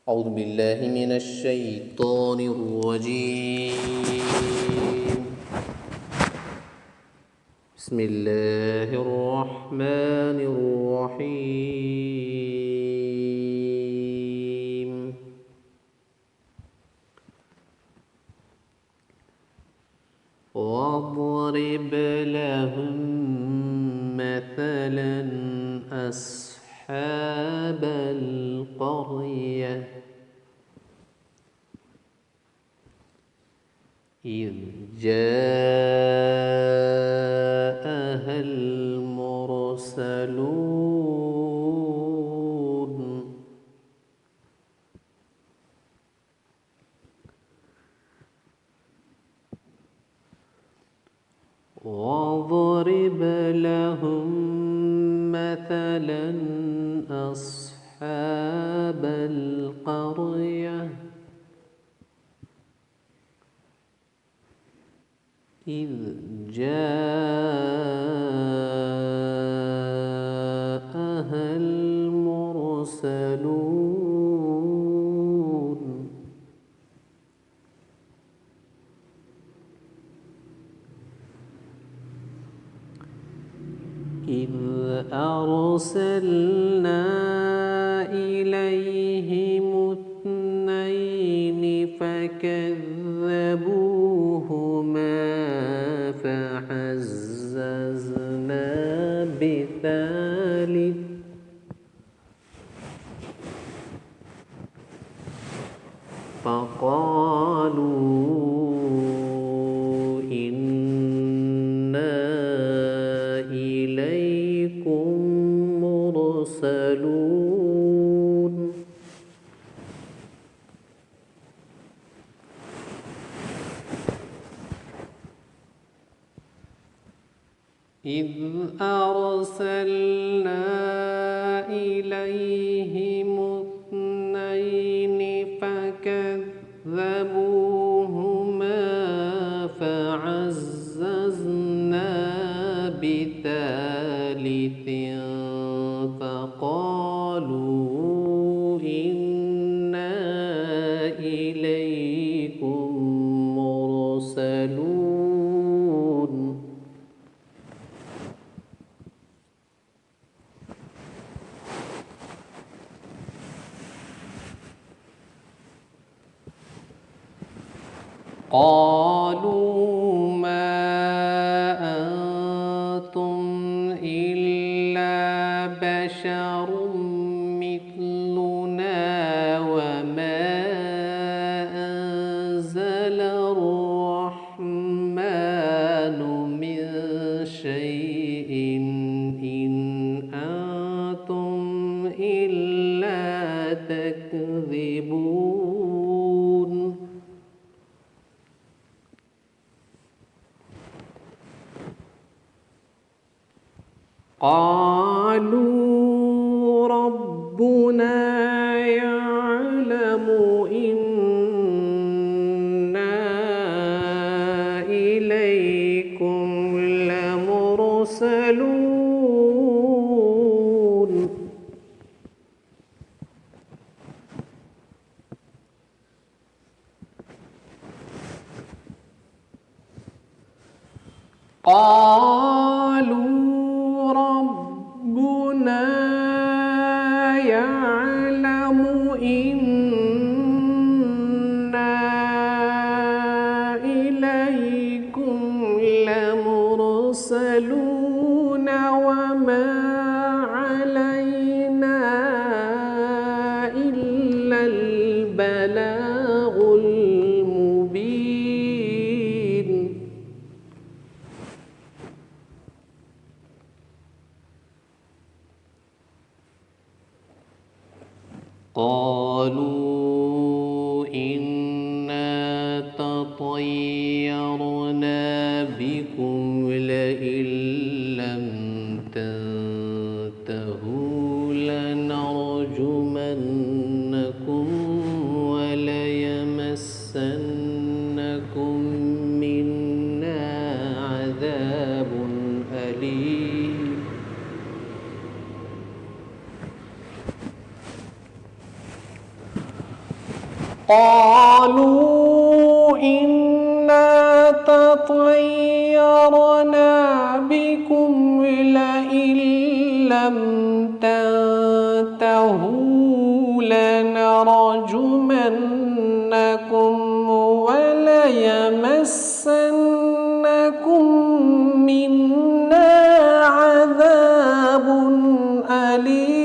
أعوذ بالله من الشيطان الرجيم. بسم الله الرحمن الرحيم. واضرب لهم مثلا أصحاب القرية إذ جاءها المرسلون واضرب لهم مثلا أصحاب القرية إذ جاءها المرسلون إذ أرسلنا إليهم اثنين فكذبوهما فعززنا بثالث فقالوا إنا إليكم مرسلون إذ أرسلنا إليهم اثنين فكذبوهما فعززنا بثالث فقالوا إنا إليكم مرسلون قالوا ما أنتم إلا بشر مثلنا وما أنزل الرحمن من شيء إن أنتم إلا تكذبون قالوا ربنا يعلم إنا إليكم لمرسلون قالوا ربنا يعلم إنا إليكم لمرسلون وما علينا إلا البلاغ المبين قالوا إنا تطيرنا بكم لئن لم تنتهوا لنرجمنكم وليمسنكم منا عذاب أليم قالوا إنا تطيرنا بكم لئن لم تنتهوا لنرجمنكم وليمسنكم منا عذاب أليم